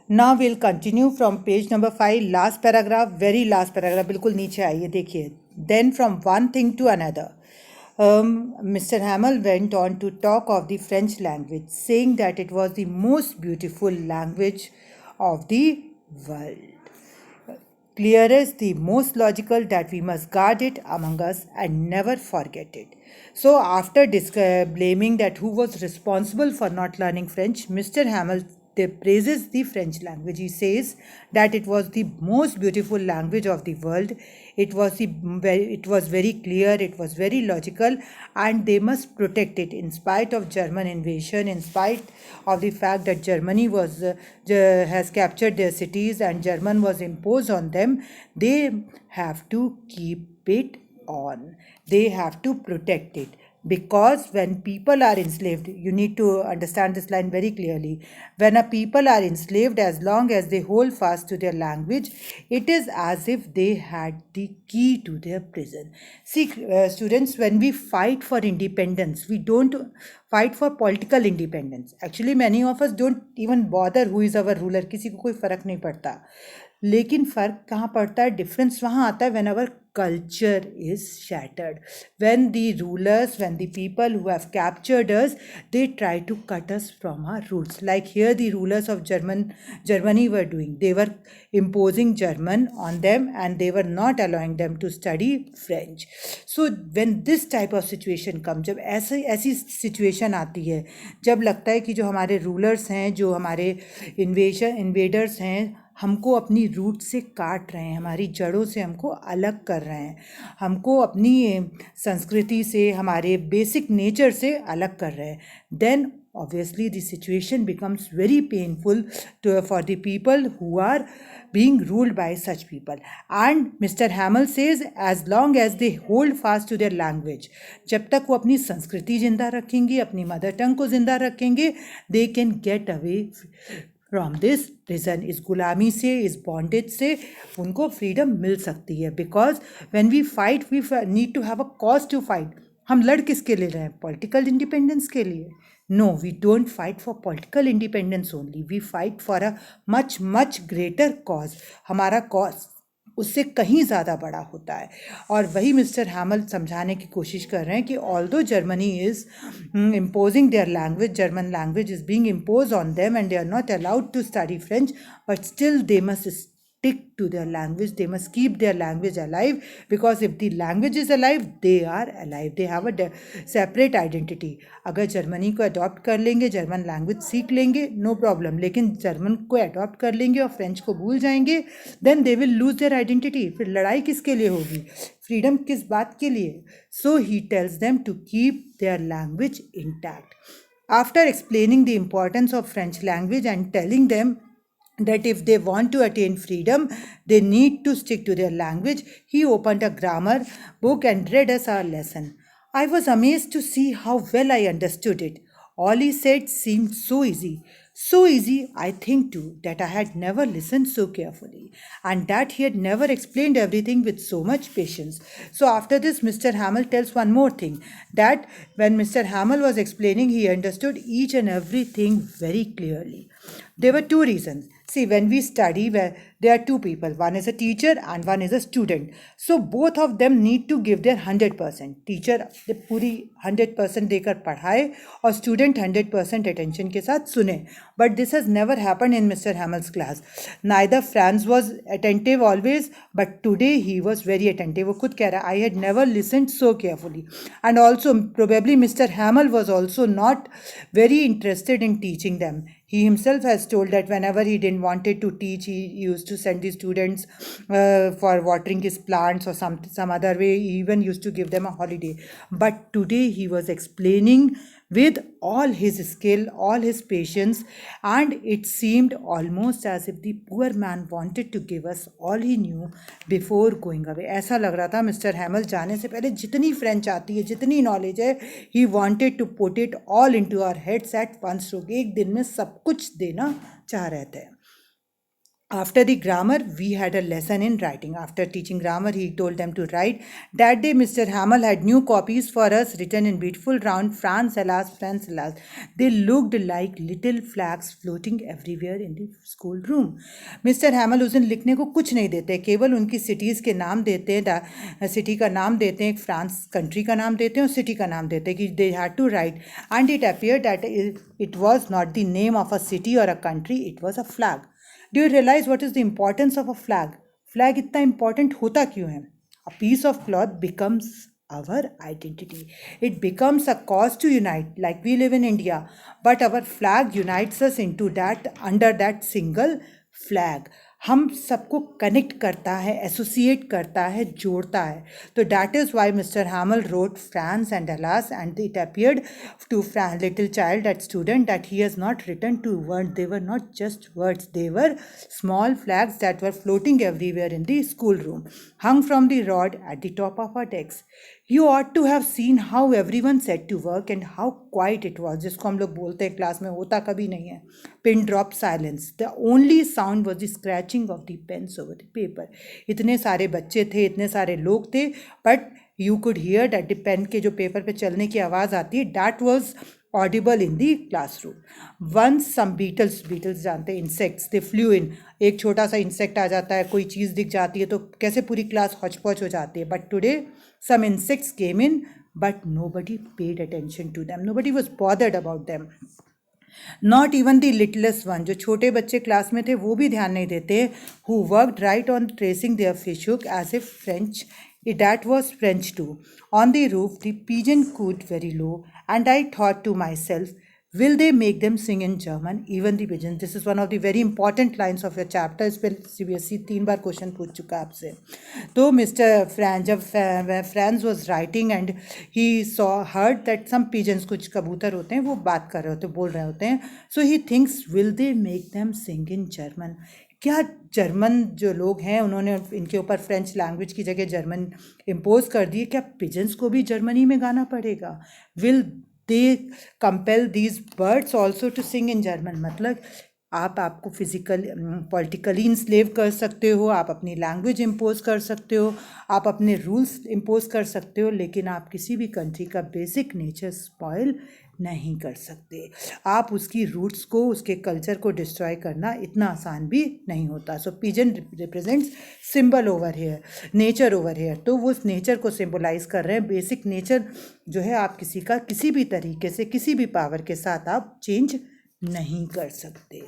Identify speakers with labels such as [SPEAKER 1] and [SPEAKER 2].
[SPEAKER 1] Now we'll continue from page number 5, last paragraph, very last paragraph, बिल्कुल नीचे आइए देखिए. Then from one thing to another, Mr. Hamel went on to talk of the French language, saying that it was the most beautiful language of the world. Clearest, the most logical, that we must guard it among us and never forget it. So, after blaming that who was responsible for not learning French, Mr. Hamel praises the French language. He says that it was the most beautiful language of the world. It was very clear, it was very logical, and they must protect it in spite of German invasion, in spite of the fact that Germany has captured their cities and German was imposed on them. They have to keep it on. They have to protect it. Because when people are enslaved, you need to understand this line very clearly. When a people are enslaved, as long as they hold fast to their language, it is as if they had the key to their prison. See, students, when we fight for independence, we don't fight for political independence. Actually, many of us don't even bother who is our ruler. किसी को कोई फर्क नहीं पड़ता. लेकिन फ़र्क कहाँ पड़ता है, डिफरेंस वहाँ आता है when our culture is shattered, when the rulers, when the people who have captured us, they try to cut us from our roots, like here the rulers of Germany were doing. They were imposing German on them and they were not allowing them to study French. So when this type of situation comes, जब ऐसी situation आती है, जब लगता है कि जो हमारे rulers हैं, जो हमारे invaders हैं, हमको अपनी रूट से काट रहे हैं, हमारी जड़ों से हमको अलग कर रहे हैं, हमको अपनी संस्कृति से, हमारे बेसिक नेचर से अलग कर रहे हैं, then obviously the situation becomes very painful for the people who are being ruled by such people. And Mr. Hamel says, as long as they hold fast to their language, जब तक वो अपनी संस्कृति जिंदा रखेंगे, अपनी मदर टंग को जिंदा रखेंगे, they can get away from this prison. इस गुलामी से, इस बॉन्डेज से उनको फ्रीडम मिल सकती है. Because when we fight, we need to have a cause to fight. हम लड़ किसके लिए रहे हैं? पॉलिटिकल इंडिपेंडेंस के लिए? No, we don't fight for political independence only, we fight for a much much greater cause. हमारा कॉज उससे कहीं ज़्यादा बड़ा होता है. और वही मिस्टर हैमल समझाने की कोशिश कर रहे हैं कि although Germany is imposing their language, German language is being imposed on them and they are not allowed to study French, but still they must stick to their language, they must keep their language alive, because if the language is alive, they are alive, they have a separate identity. अगर Germany को adopt कर लेंगे, German language सीख लेंगे, no problem, लेकिन German को adopt कर लेंगे और फ्रेंच को भूल जाएंगे, then they will lose their identity. फिर लड़ाई किसके लिए होगी? फ्रीडम किस बात के लिए? So he tells them to keep their language intact. After explaining the importance of French language and telling them that if they want to attain freedom, they need to stick to their language, he opened a grammar book and read us our lesson. I was amazed to see how well I understood it. All he said seemed so easy. So easy, I think too, that I had never listened so carefully and that he had never explained everything with so much patience. So, after this, Mr. Hamel tells one more thing, that when Mr. Hamel was explaining, he understood each and everything very clearly. There were two reasons. See, when we study, where there are two people, one is a teacher and one is a student. So both of them need to give their 100%. Teacher पूरी 100% देकर पढ़ाए और student 100% attention के साथ सुने. But this has never happened in Mr. Hamel's class. Neither Franz was attentive always, but today he was very attentive. वो खुद कह रहा है, I had never listened so carefully. And also probably Mr. Hamel was also not very interested in teaching them. He himself has told that whenever he didn't wanted to teach, he used to send the students for watering his plants or some other way. He even used to give them a holiday. But today he was explaining with all his skill, all his patience, and it seemed almost as if the poor man wanted to give us all he knew before going away. ऐसा लग रहा था mister हैमल जाने से पहले जितनी French आती है, जितनी नॉलेज है, he wanted to put it all into our heads at one stroke. एक दिन में सब कुछ देना चाह रहे थे. After the grammar, we had a lesson in writing. After teaching grammar, he told them to write. That day, Mr. Hamel had new copies for us written in beautiful round France, alas, France, alas. They looked like little flags floating everywhere in the school room. Mr. Hamel उस दिन लिखने को कुछ नहीं देते, केवल उनकी cities के नाम देते हैं, सिटी का नाम देते हैं, फ्रांस कंट्री का नाम देते हैं और सिटी का नाम देते हैं कि they had to write. And it appeared that it was not the name of a city or a country, it was a flag. Do you realize what is the importance of a flag? Flag इतना important होता क्यों है? A piece of cloth becomes our identity. It becomes a cause to unite, like we live in India. But our flag unites us into that, under that single flag. हम सबको connect करता है, associate करता है, जोड़ता है. तो that is why Mister Hamel wrote France and Alsace, and it appeared to little child, that student, that he has not written two word. They were not just words, they were small flags that were floating everywhere in the schoolroom, hung from the rod at the top of our decks. You ought to have seen how everyone set to work and how quiet it was, जिसको हम लोग बोलते हैं class में, होता कभी नहीं है. Pin drop silence. The only sound was the scratching of the pens over the paper. इतने सारे बच्चे थे, इतने सारे लोग थे, but you could hear that the pen के जो पेपर पे चलने की आवाज़ आती है, that was audible in the classroom. Once some beetles जानते हैं, insects, they flew in. एक छोटा सा इंसेक्ट आ जाता है, कोई चीज़ दिख जाती है तो कैसे पूरी क्लास हौच-पौच हो जाती है. But today some insects came in, but nobody paid attention to them. Nobody was bothered about them. Not even the littlest one, जो छोटे बच्चे क्लास में थे वो भी ध्यान नहीं देते. Who worked right on tracing their fish hook as a French, that was French too. On the roof, the pigeon cooed very low, and I thought to myself, will they make them sing in German, even the pigeons? This is one of the very important lines of your chapter. इस पर CBSE 3 बार question पूछ चुका है आपसे. तो Mister Franz, जब Franz was writing and he heard that some pigeons, कुछ कबूतर होते हैं, वो बात कर रहे होते, बोल रहे होते हैं. So he thinks, will they make them sing in German? क्या जर्मन जो लोग हैं उन्होंने इनके ऊपर फ्रेंच लैंग्वेज की जगह जर्मन इम्पोज कर दी है, क्या पिजन्स को भी जर्मनी में गाना पड़ेगा? Will they compel these birds also to sing in German? मतलब आपको फिजिकल पॉलिटिकली इंस्लेव कर सकते हो, आप अपनी लैंग्वेज इम्पोज कर सकते हो, आप अपने रूल्स इम्पोज कर सकते हो, लेकिन आप किसी भी कंट्री का बेसिक नेचर स्पॉइल नहीं कर सकते. आप उसकी रूट्स को, उसके कल्चर को डिस्ट्रॉय करना इतना आसान भी नहीं होता. So pigeon represents symbol over here, nature over here. तो वो उस नेचर को सिंबलाइज कर रहे हैं. बेसिक नेचर जो है आप किसी का किसी भी तरीके से, किसी भी पावर के साथ आप चेंज नहीं कर सकते.